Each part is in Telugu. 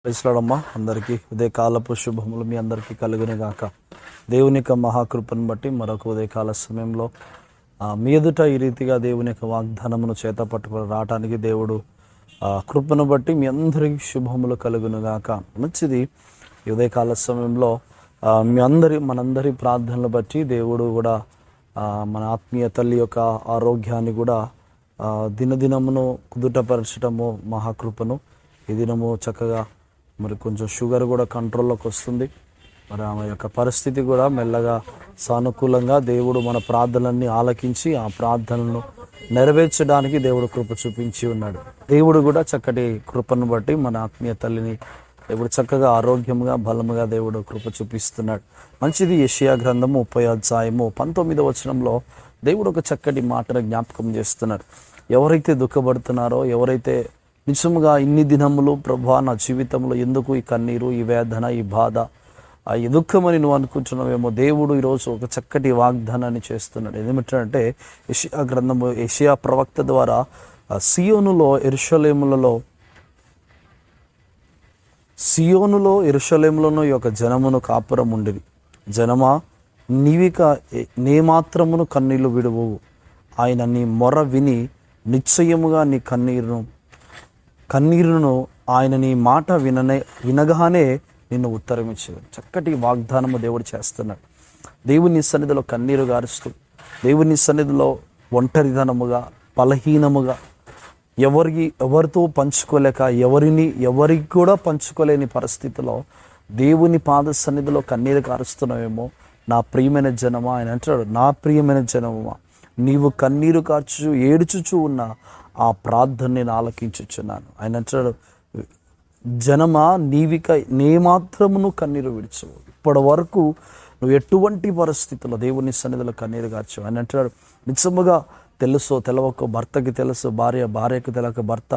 ప్రైజ్లాడమ్మా అందరికీ ఉదయకాలపు శుభములు మీ అందరికీ కలుగును గాక. దేవుని యొక్క మహాకృపను బట్టి మరొక ఉదయకాల సమయంలో మీ ఎదుట ఈ రీతిగా దేవుని యొక్క వాగ్దానమును చేత పట్టుకుని రావటానికి దేవుడు కృపను బట్టి మీ అందరికీ శుభములు కలుగును గాక. మంచిది. ఈ ఉదయకాల సమయంలో మనందరి ప్రార్థనలు బట్టి దేవుడు కూడా మన ఆత్మీయ తల్లి యొక్క ఆరోగ్యాన్ని కూడా దినదినమును కుదుటపరచటము మహాకృపను. ఈ దినము చక్కగా మరి కొంచెం షుగర్ కూడా కంట్రోల్లోకి వస్తుంది. మరి ఆమె యొక్క పరిస్థితి కూడా మెల్లగా సానుకూలంగా దేవుడు మన ప్రార్థనలన్నీ ఆలకించి ఆ ప్రార్థనలను నెరవేర్చడానికి దేవుడు కృప చూపించి ఉన్నాడు. దేవుడు కూడా చక్కటి కృపను బట్టి మన ఆత్మీయ తల్లిని దేవుడు చక్కగా ఆరోగ్యంగా బలముగా దేవుడు కృప చూపిస్తున్నాడు. మంచిది. యెషయా గ్రంథము 30:19 దేవుడు ఒక చక్కటి మాటను జ్ఞాపకం చేస్తున్నాడు. ఎవరైతే దుఃఖపడుతున్నారో, ఎవరైతే నిజముగా ఇన్ని దినములు ప్రభువా నా జీవితంలో ఎందుకు ఈ కన్నీరు, ఈ వేదన, ఈ బాధ, ఈ దుఃఖమని నువ్వు అనుకుంటున్నావేమో, దేవుడు ఈరోజు ఒక చక్కటి వాగ్దానాన్ని చేస్తున్నాడు. ఏమిటంటే యెషయా గ్రంథము, యెషయా ప్రవక్త ద్వారా సియోనులో యెరూషలేములోను ఈ యొక్క జనమును కాపురం ఉండేది. జనమా, నీవిక నేమాత్రమును కన్నీళ్లు విడువవు. ఆయన నీ మొర విని నిశ్చయముగా నీ కన్నీరును ఆయన నీ మాట వినగానే నిన్ను ఉత్తరమిచ్చాడు. చక్కటి వాగ్దానము దేవుడు చేస్తున్నాడు. దేవుని సన్నిధిలో కన్నీరు గారుస్తూ, దేవుని సన్నిధిలో ఒంటరితనముగా, బలహీనముగా, ఎవరితో పంచుకోలేక, ఎవరికి కూడా పంచుకోలేని పరిస్థితిలో దేవుని పాద సన్నిధిలో కన్నీరు కారుస్తున్నావేమో నా ప్రియమైన జనమా. ఆయన అంటాడు, నా ప్రియమైన జనమా, నీవు కన్నీరు కార్చు ఏడుచుచూ ఉన్న ఆ ప్రార్థన నేను ఆలకించుచున్నాను. ఆయన అంటాడు, జనమా నీవిక నేమాత్రమును కన్నీరు విడిచవు. ఇప్పటి వరకు నువ్వు ఎటువంటి పరిస్థితుల్లో దేవుని సన్నిధిలో కన్నీరు కార్చు. ఆయన అంటాడు, నిజముగా తెలుసో తెలవకో, భర్తకి తెలుసు, భార్యకు తెలక భర్త,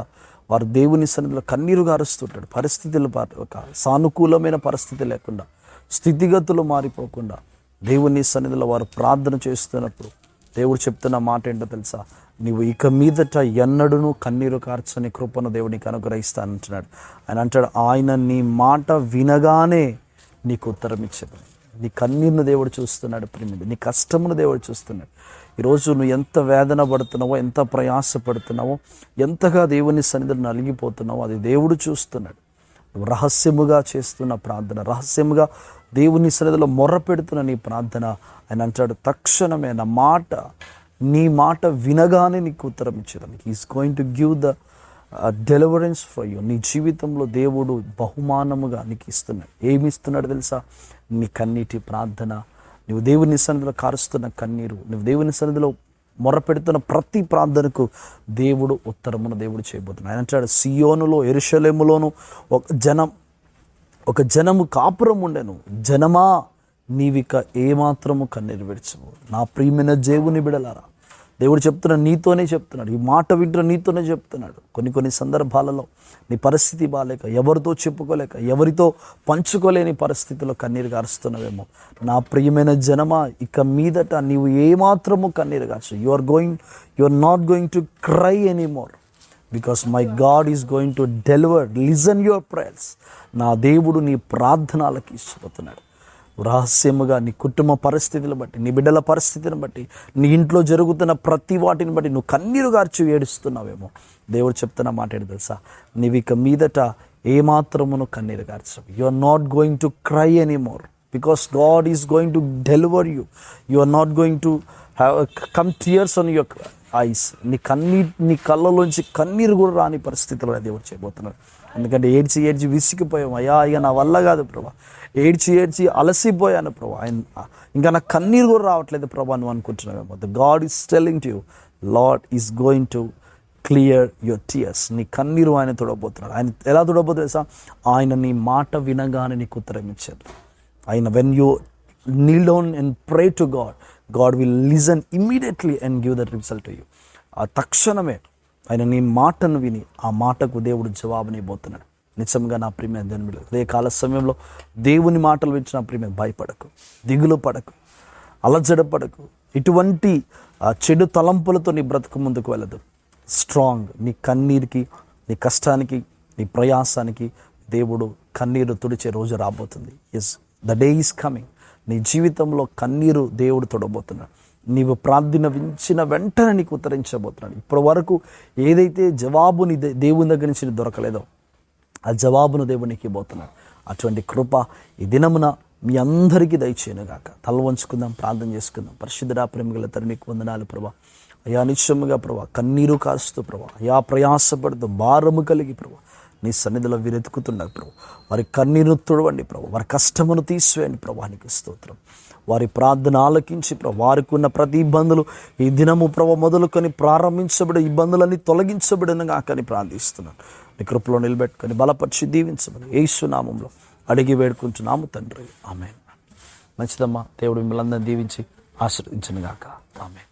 వారు దేవుని సన్నిధిలో కన్నీరు గారుస్తుంటాడు. పరిస్థితులు సానుకూలమైన పరిస్థితి లేకుండా, స్థితిగతులు మారిపోకుండా దేవుని సన్నిధిలో వారు ప్రార్థన చేస్తున్నప్పుడు దేవుడు చెప్తున్న మాట ఏంటో తెలుసా? నీవు ఇక మీదట ఎన్నడూను కన్నీరు కార్చని కృపను దేవునికి అనుగ్రహిస్తానంటున్నాడు. ఆయన అంటాడు, ఆయన నీ మాట వినగానే నీకు ఉత్తరం ఇచ్చాడు. నీ కన్నీరును దేవుడు చూస్తున్నాడు. ప్రేమిది నీ కష్టమును దేవుడు చూస్తున్నాడు. ఈరోజు నువ్వు ఎంత వేదన పడుతున్నావో, ఎంత ప్రయాసపడుతున్నావో, ఎంతగా దేవుని సన్నిధిలో నలిగిపోతున్నావో అది దేవుడు చూస్తున్నాడు. నువ్వు రహస్యముగా చేస్తున్న ప్రార్థన, రహస్యముగా దేవుని సన్నిధిలో మొర్ర పెడుతున్న నీ ప్రార్థన, ఆయన అంటాడు, తక్షణమే నీ మాట వినగానే నీకు ఉత్తరం ఇచ్చేదానికి is going to give the deliverance for you. నీ జీవితంలో దేవుడు బహుమానముగా నీకు ఇస్తున్నాడు. ఏమి ఇస్తున్నాడు తెలుసా? నీ కన్నీటి ప్రార్థన, నువ్వు దేవుని సన్నిధిలో కారుస్తున్న కన్నీరు, నువ్వు దేవుని సన్నిధిలో మొరపెడుతున్న ప్రతి ప్రార్థనకు దేవుడు ఉత్తరమును దేవుడు చేయబోతున్నాడు. ఆయన అంటాడు, సియోనులో యెరూషలేములోను ఒక జనము కాపురం ఉండెను. జనమా, నీవిక ఏమాత్రము కన్నీరు విడిచవు. నా ప్రియమైన దేవుని బిడలారా, దేవుడు చెప్తున్నాడు, నీతోనే చెప్తున్నాడు. ఈ మాట వింటున్న నీతోనే చెప్తున్నాడు. కొన్ని సందర్భాలలో నీ పరిస్థితి బాగాలేక, ఎవరితో చెప్పుకోలేక, ఎవరితో పంచుకోలేని పరిస్థితిలో కన్నీరు గారుస్తున్నావేమో, నా ప్రియమైన జనమా, ఇక మీదట నీవు ఏమాత్రము కన్నీరు గార్చు. You are not going to cry anymore, because my God is going to listen your prayers. నా దేవుడు నీ ప్రార్థనలకి ఇష్టపోతున్నాడు. రహస్యముగా నీ కుటుంబ పరిస్థితులను బట్టి, నీ బిడ్డల పరిస్థితిని బట్టి, నీ ఇంట్లో జరుగుతున్న ప్రతి వాటిని బట్టి నువ్వు కన్నీరు గార్చి ఏడుస్తున్నావేమో, దేవుడు చెప్తున్న మాట ఏంటి తెలుసా? నీవు ఇక మీదట ఏమాత్రమును కన్నీరు గార్చవు. You are not going to cry anymore, because God is going to deliver you. You are not going to come tears on your eyes. నీ కళ్ళలోంచి కన్నీరు కూడా రాని పరిస్థితుల్లో దేవుడు చేయబోతున్నాడు. ఎందుకంటే ఏడ్చి విసిగిపోయాము. ఇక నా వల్ల కాదు ప్రభా, ఏడ్చి అలసిపోయాను ప్రభా, ఇంకా నాకు కన్నీరు కూడా రావట్లేదు ప్రభా నువ్వు అనుకుంటున్నావేమో. The God is telling to you, Lord is going to clear your tears. నీ కన్నీరు ఆయన తుడబోతున్నాడు. ఆయన ఎలా తుడబోతుంది సార్? ఆయన నీ మాట వినగానే నీకు ఉత్తరం ఇచ్చాడు. ఆయన when you kneel down and pray to God will listen immediately and give that result to you. ఆ తక్షణమే ఆయన నీ మాటను విని ఆ మాటకు దేవుడు జవాబునివ్వబోతున్నాడు. నిజంగా నా ప్రియమైన దేవుని బిడ్డలు, అదే కాల సమయంలో దేవుని మాటలు వించిన నా ప్రియమైన, భయపడకు, దిగులు పడకు, అలజడ పడకు. ఇటువంటి చెడు తలంపులతో నీ బ్రతుకు ముందుకు వెళ్ళదు. స్ట్రాంగ్, నీ కన్నీరికి, నీ కష్టానికి, నీ ప్రయాసానికి దేవుడు కన్నీరు తుడిచే రోజు రాబోతుంది. The day is coming. నీ జీవితంలో కన్నీరు దేవుడు తొడబోతున్నాడు. నీవు ప్రార్థించిన వెంటనే నీకు ఉత్తరించబోతున్నాడు. ఇప్పటి వరకు ఏదైతే జవాబు నీ దేవుని దగ్గర నుంచి దొరకలేదో ఆ జవాబును దేవుడు నీకు ఇవ్వబోతున్నాడు. అటువంటి కృప ఈ దినమున మీ అందరికీ దయచేయనుగాక. తల వంచుకుందాం, ప్రార్థన చేసుకుందాం. పరిశుద్ధుడా, ప్రేమగల తండ్రి, నీకు వందనాలు ప్రభా. అయా నిశ్చయముగా ప్రభా, కన్నీరు కారుస్తూ ప్రభా, అయా ప్రయాసపడుతూ భారము కలిగి ప్రభా నీ సన్నిధిలో వీరెతుకుతున్నారు ప్రభు. వారి కన్నీరు తుడవండి ప్రభు, వారి కష్టమును తీసివేయండి ప్రభా. నీకు స్తోత్రం. వారి ప్రార్థన ఆలకించి ప్రభు, వారికి ఉన్న ప్రతి ఇబ్బందులు ఈ దినము ప్రభు మొదలుకొని ప్రారంభించబడి ఇబ్బందులన్నీ తొలగించబడినగా కానీ ప్రార్థిస్తున్నాను. నీ కృపలో నిలబెట్టుకొని బలపరిచి దీవించమని యేసు నామములో అడిగి వేడుకుంటున్నాము తండ్రి. ఆమేన్. మంచిదమ్మా. దేవుడు మిమ్మల్ని అందరినీ దీవించి ఆశీర్వదించును గాక. ఆమేన్.